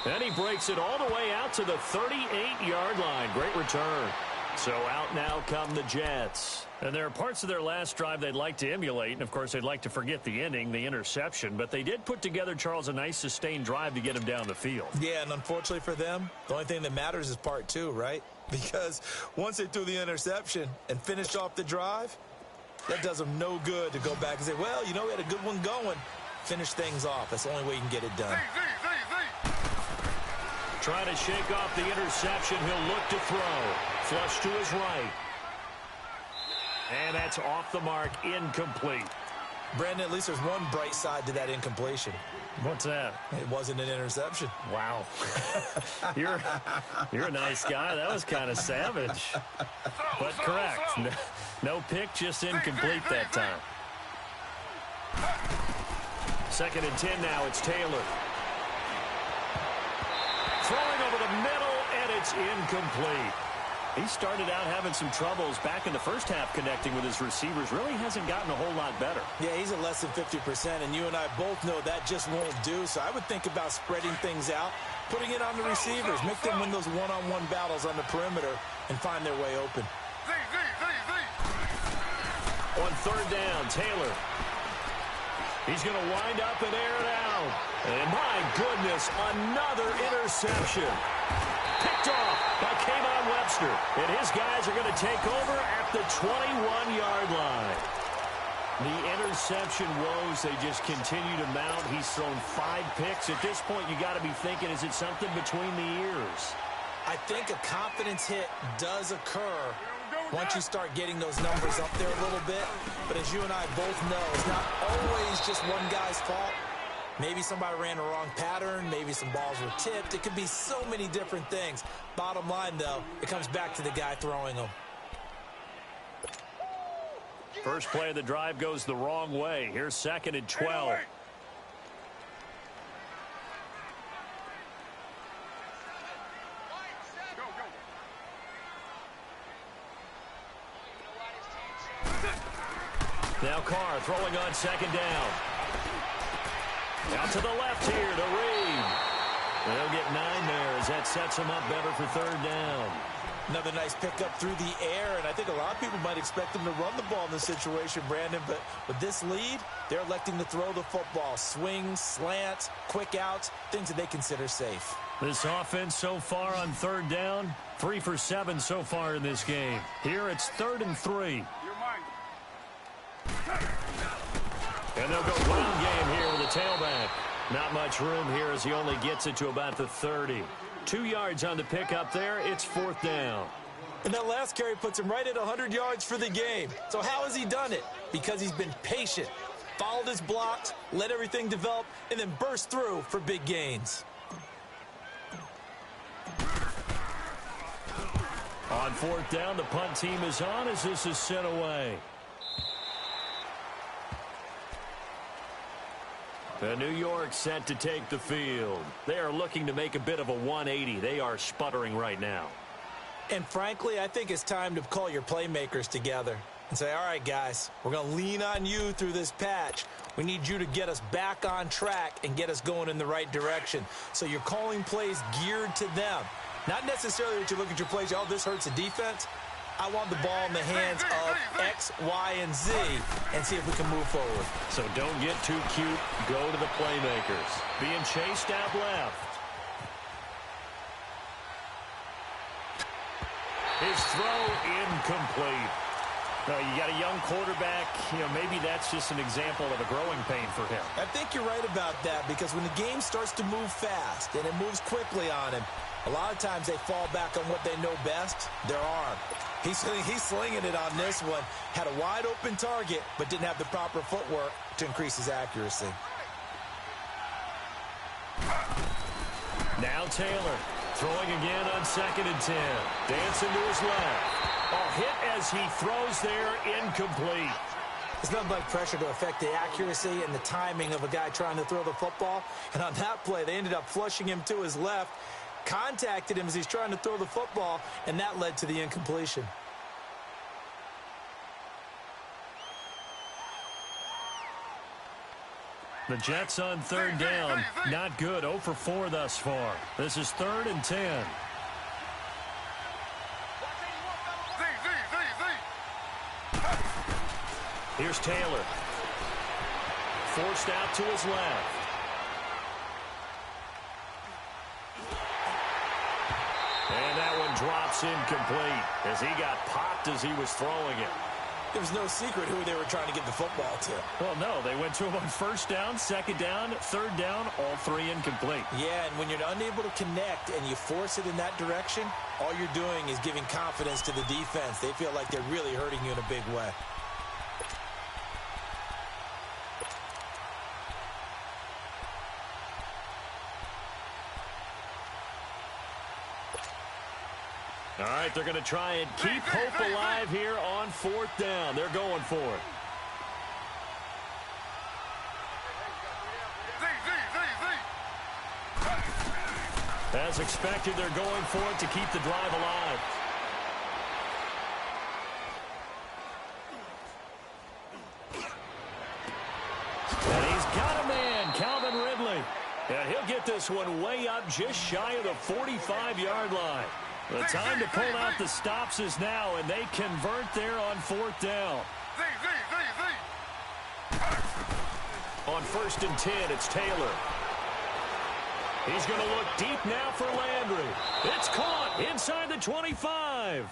And he breaks it all the way out to the 38-yard line. Great return. So out now come the Jets. And there are parts of their last drive they'd like to emulate. And, of course, they'd like to forget the ending, the interception. But they did put together, Charles, a nice sustained drive to get him down the field. Yeah, and unfortunately for them, the only thing that matters is part two, right? Because once they threw the interception and finished off the drive, that does them no good to go back and say, well, you know, we had a good one going. Finish things off. That's the only way you can get it done. Trying to shake off the interception. He'll look to throw. Flush to his right. And that's off the mark, incomplete. Brandon, at least there's one bright side to that incompletion. What's that? It wasn't an interception. Wow. You're a nice guy. That was kind of savage. But correct. No pick, just incomplete that time. 2nd and 10 now. It's Taylor. Throwing over the middle, and it's incomplete. He started out having some troubles back in the first half connecting with his receivers. Really hasn't gotten a whole lot better. Yeah, he's at less than 50%, and you and I both know that just won't do. So I would think about spreading things out, putting it on the receivers, make them win those one-on-one battles on the perimeter, and find their way open. On 3rd down, Taylor. He's going to wind up and air it out. And my goodness, another interception. Picked off by Kayvon Webster. And his guys are going to take over at the 21-yard line. The interception woes, they just continue to mount. He's thrown 5 picks. At this point, you got to be thinking, is it something between the ears? I think a confidence hit does occur once you start getting those numbers up there a little bit. But as you and I both know, it's not always just one guy's fault. Maybe somebody ran the wrong pattern. Maybe some balls were tipped. It could be so many different things. Bottom line, though, it comes back to the guy throwing them. First play of the drive goes the wrong way. Here's 2nd and 12. Now Carr throwing on 2nd down. Out to the left here to Reed. They'll get 9 there as that sets them up better for third down. Another nice pickup through the air, and I think a lot of people might expect them to run the ball in this situation, Brandon, but with this lead, they're electing to throw the football. Swings, slants, quick outs, things that they consider safe. This offense so far on third down, 3 for 7 so far in this game. Here it's 3rd and 3. You're mine. And they'll go ground game here with the tailback. Not much room here as he only gets it to about the 30. 2 yards on the pickup there. It's 4th down. And that last carry puts him right at 100 yards for the game. So how has he done it? Because he's been patient, followed his blocks, let everything develop, and then burst through for big gains. On 4th down, the punt team is on as this is sent away. The New York set to take the field. They are looking to make a bit of a 180. They are sputtering right now. And frankly, I think it's time to call your playmakers together and say, all right, guys, we're going to lean on you through this patch. We need you to get us back on track and get us going in the right direction. So you're calling plays geared to them. Not necessarily that you look at your plays, oh, this hurts the defense. I want the ball in the hands of X, Y, and Z and see if we can move forward. So don't get too cute. Go to the playmakers. Being chased out left. His throw incomplete. You got a young quarterback. Maybe that's just an example of a growing pain for him. I think you're right about that because when the game starts to move fast and it moves quickly on him, a lot of times they fall back on what they know best, their arm. He's slinging it on this one. Had a wide open target, but didn't have the proper footwork to increase his accuracy. Now Taylor throwing again on 2nd and 10. Dancing to his left. Hit as he throws there, incomplete. There's nothing like pressure to affect the accuracy and the timing of a guy trying to throw the football. And on that play, they ended up flushing him to his left, contacted him as he's trying to throw the football, and that led to the incompletion. The Jets on 3rd down. Not good. 0 for 4 thus far. This is 3rd and 10. Here's Taylor. Forced out to his left. And that one drops incomplete as he got popped as he was throwing it. There was no secret who they were trying to get the football to. Well, no, they went to him on 1st down, 2nd down, 3rd down, all 3 incomplete. Yeah, and when you're unable to connect and you force it in that direction, all you're doing is giving confidence to the defense. They feel like they're really hurting you in a big way. All right, they're going to try and keep hope alive here on 4th down. They're going for it. As expected, they're going for it to keep the drive alive. And he's got a man, Calvin Ridley. And he'll get this one way up just shy of the 45-yard line. The time to pull out the stops is now, and they convert there on 4th down. On 1st and 10, it's Taylor. He's going to look deep now for Landry. It's caught inside the 25.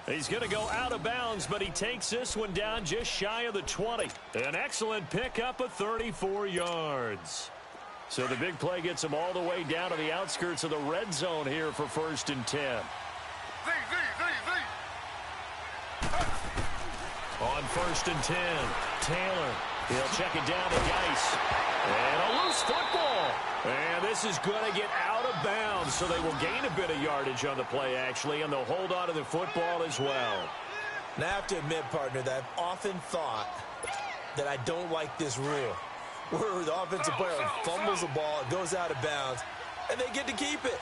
He's going to go out of bounds, but he takes this one down just shy of the 20. An excellent pickup of 34 yards. So the big play gets him all the way down to the outskirts of the red zone here for 1st and 10. On 1st and 10, Taylor. He'll check it down to Geis. And a loose football. And this is going to get out of bounds, so they will gain a bit of yardage on the play, actually, and they'll hold on to the football as well. Now, I have to admit, partner, that I've often thought that I don't like this rule, where the offensive player fumbles the ball, it goes out of bounds, and they get to keep it.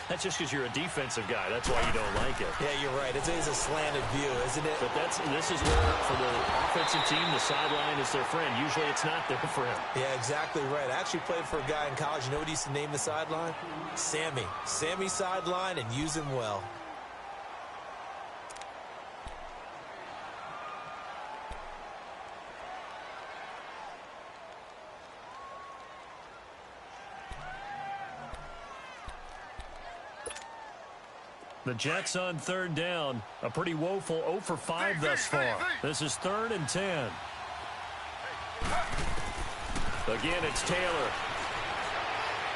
That's just because you're a defensive guy. That's why you don't like it. Yeah, you're right. It's a slanted view, isn't it? But this is where, for the offensive team, the sideline is their friend. Usually it's not there for him. Yeah, exactly right. I actually played for a guy in college. You know what he used to name the sideline? Sammy. Sammy sideline, and use him well. The Jets on third down. A pretty woeful 0 for 5 thus far. This is 3rd and 10. Again, it's Taylor.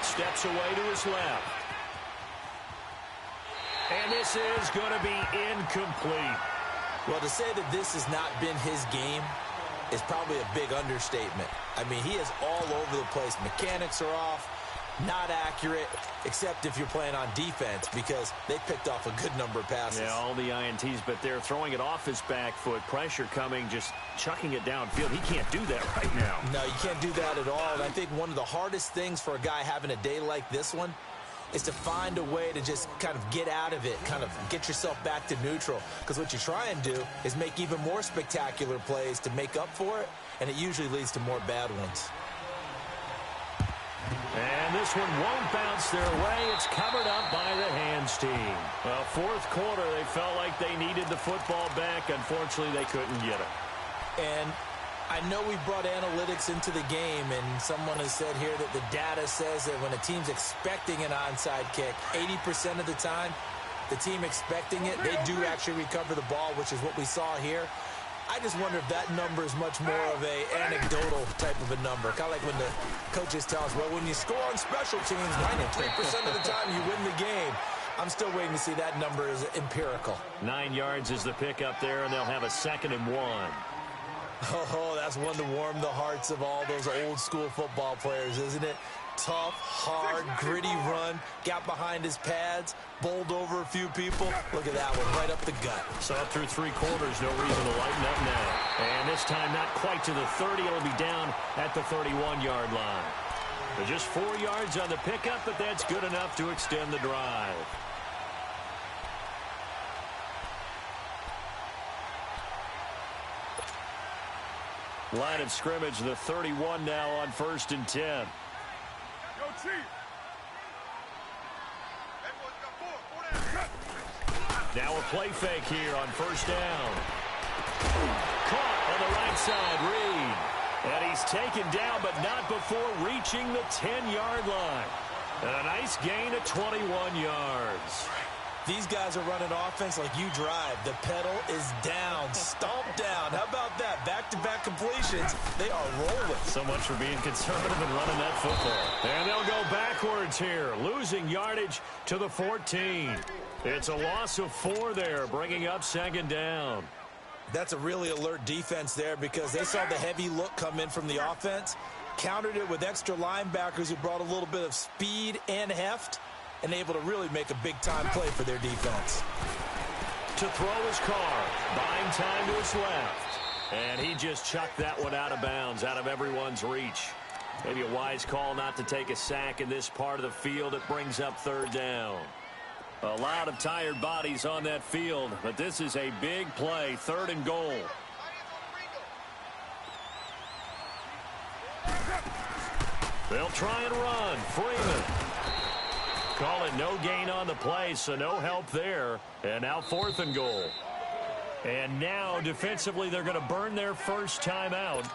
Steps away to his left. And this is going to be incomplete. Well, to say that this has not been his game is probably a big understatement. I mean, he is all over the place. Mechanics are off. Not accurate, except if you're playing on defense, because they picked off a good number of passes. Yeah, all the INTs, but they're throwing it off his back foot. Pressure coming, just chucking it downfield. He can't do that right now. No, you can't do that at all. And I think one of the hardest things for a guy having a day like this one is to find a way to just kind of get out of it, kind of get yourself back to neutral. Because what you try and do is make even more spectacular plays to make up for it, and it usually leads to more bad ones. And this one won't bounce their way. It's covered up by the hands team. Well, 4th quarter, they felt like they needed the football back. Unfortunately, they couldn't get it. And I know we brought analytics into the game, and someone has said here that the data says that when a team's expecting an onside kick, 80% of the time, the team expecting it, they do actually recover the ball, which is what we saw here. I just wonder if that number is much more of a anecdotal type of a number. Kind of like when the coaches tell us, well, when you score on special teams, 93% of the time you win the game. I'm still waiting to see that number is empirical. 9 yards is the pick up there, and they'll have a 2nd and 1. Oh, that's one to warm the hearts of all those old school football players, isn't it? Tough, hard, gritty run, got behind his pads, bowled over a few people. Look at that one, right up the gut. So up through 3 quarters, no reason to lighten up now. And this time not quite to the 30. It'll be down at the 31-yard line. But just 4 yards on the pickup, but that's good enough to extend the drive. Line of scrimmage, the 31 now on 1st and 10. Yo, Chief. Now a play fake here on 1st down. Caught on the right side, Reed. And he's taken down, but not before reaching the 10-yard line. And a nice gain of 21 yards. These guys are running offense like you drive. The pedal is down, stomped down. How about that? Back-to-back completions. They are rolling. So much for being conservative and running that football. And they'll go backwards here, losing yardage to the 14. It's a loss of 4 there, bringing up 2nd down. That's a really alert defense there because they saw the heavy look come in from the offense, countered it with extra linebackers who brought a little bit of speed and heft, and able to really make a big-time play for their defense. To throw his car, buying time to his left. And he just chucked that one out of bounds, out of everyone's reach. Maybe a wise call not to take a sack in this part of the field. It brings up 3rd down. A lot of tired bodies on that field, but this is a big play, 3rd and goal. They'll try and run. Freeman. Call it no gain on the play, so no help there. And now 4th and goal. And now defensively they're going to burn their first timeout.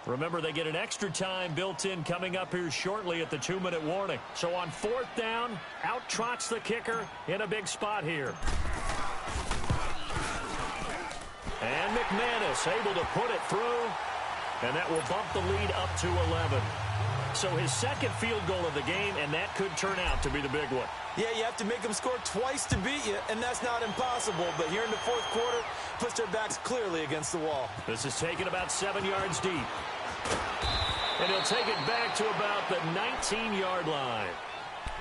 Remember, they get an extra time built in coming up here shortly at the 2-minute warning. So on 4th down, out trots the kicker in a big spot here. And McManus able to put it through, and that will bump the lead up to 11. So his 2nd field goal of the game, and that could turn out to be the big one. Yeah, you have to make them score twice to beat you, and that's not impossible. But here in the 4th quarter, puts their backs clearly against the wall. This is taken about 7 yards deep. And he'll take it back to about the 19-yard line.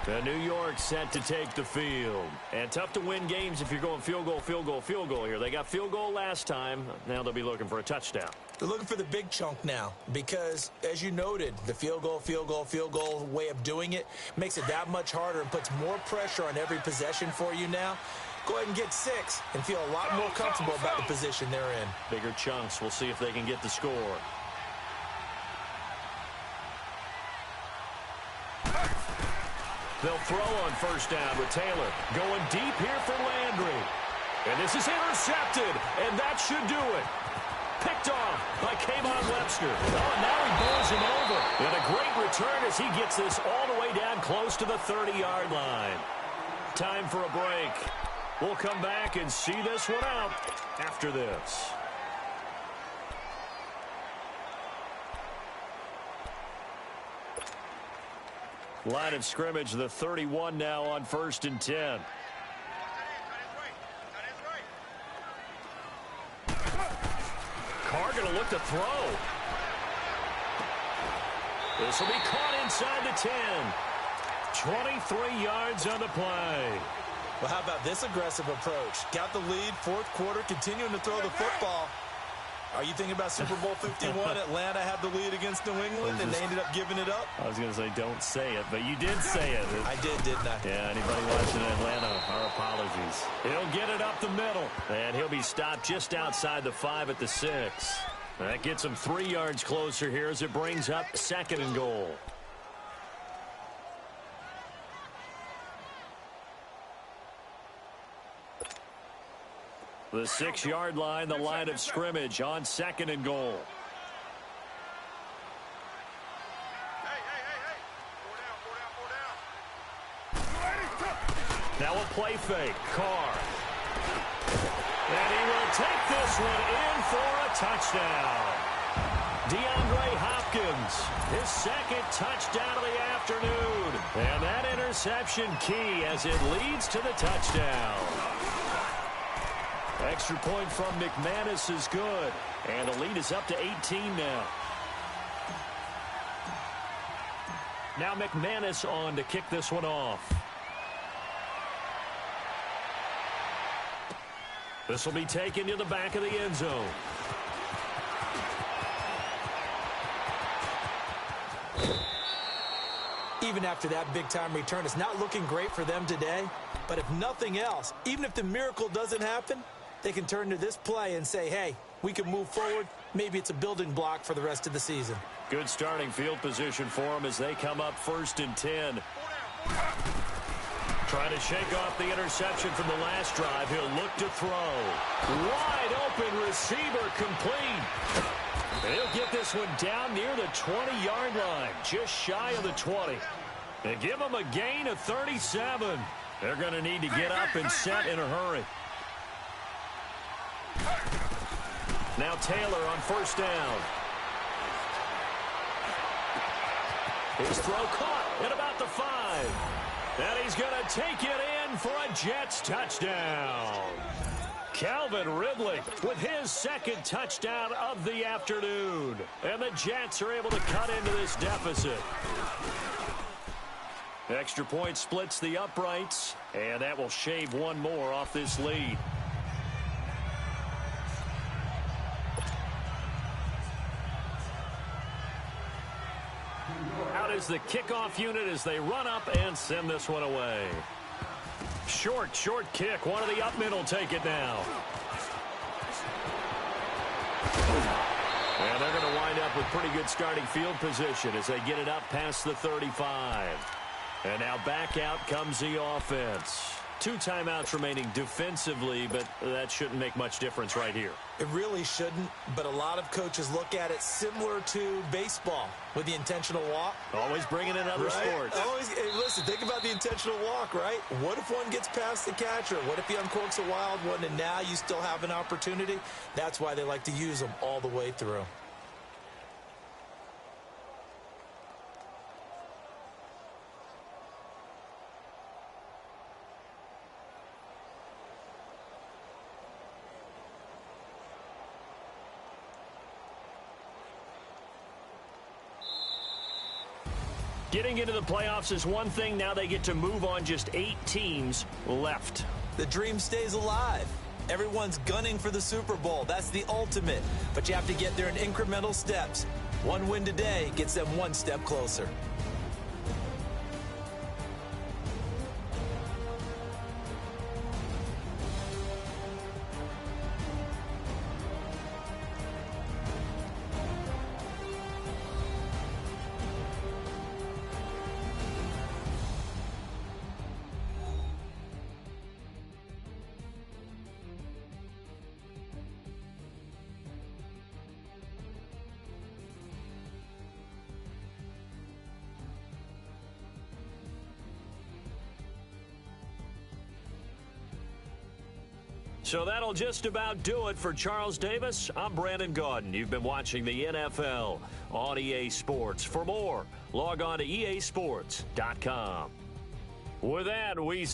The New York set to take the field. And tough to win games if you're going field goal, field goal, field goal here. They got field goal last time. Now they'll be looking for a touchdown. They're looking for the big chunk now because, as you noted, the field goal way of doing it makes it that much harder and puts more pressure on every possession for you now. Go ahead and get 6 and feel a lot more comfortable about the position they're in. Bigger chunks. We'll see if they can get the score. They'll throw on first down with Taylor. Going deep here for Landry. And this is intercepted, and that should do it. Picked off by Kayvon Webster. Oh, and now he bowls him over. And a great return as he gets this all the way down close to the 30-yard line. Time for a break. We'll come back and see this one out after this. Line of scrimmage, the 31 now on 1st and 10. Carr going to look to throw. This will be caught inside the 10. 23 yards on the play. Well, how about this aggressive approach? Got the lead, 4th quarter, continuing to throw the football. Are you thinking about Super Bowl 51? Atlanta had the lead against New England, and they ended up giving it up? I was going to say don't say it, but you did say it. I did, didn't I? Yeah, anybody watching Atlanta, our apologies. He'll get it up the middle, and he'll be stopped just outside the 5 at the 6. That gets him 3 yards closer here as it brings up 2nd and goal. The 6-yard line, the line of scrimmage on 2nd and goal. Now a play fake. Carr. And he will take this one in for a touchdown. DeAndre Hopkins, his 2nd touchdown of the afternoon. And that interception key as it leads to the touchdown. Extra point from McManus is good. And the lead is up to 18 now. Now McManus on to kick this one off. This will be taken to the back of the end zone. Even after that big-time return, it's not looking great for them today. But if nothing else, even if the miracle doesn't happen, they can turn to this play and say, hey, we can move forward. Maybe it's a building block for the rest of the season. Good starting field position for them as they come up 1st and 10. Trying to shake off the interception from the last drive. He'll look to throw. Wide open receiver complete. He'll get this one down near the 20-yard line, just shy of the 20. They give him a gain of 37. They're going to need to get up and set in a hurry. Now Taylor on 1st down. His throw caught at about the 5. And he's going to take it in for a Jets touchdown. Calvin Ridley with his 2nd touchdown of the afternoon. And the Jets are able to cut into this deficit. Extra point splits the uprights, and that will shave one more off this lead. Out is the kickoff unit as they run up and send this one away. Short kick. One of the up men will take it now. And they're going to wind up with pretty good starting field position as they get it up past the 35. And now back out comes the offense. 2 timeouts remaining defensively, but that shouldn't make much difference right here. It really shouldn't, but a lot of coaches look at it similar to baseball with the intentional walk. Always bringing in other sports. Always, hey, listen, think about the intentional walk, right? What if one gets past the catcher? What if he uncorks a wild one and now you still have an opportunity? That's why they like to use them all the way through. Getting into the playoffs is one thing. Now they get to move on. Just 8 teams left. The dream stays alive. Everyone's gunning for the Super Bowl. That's the ultimate. But you have to get there in incremental steps. One win today gets them one step closer. So that'll just about do it for Charles Davis. I'm Brandon Gaudin. You've been watching the NFL on EA Sports. For more, log on to easports.com. With that, we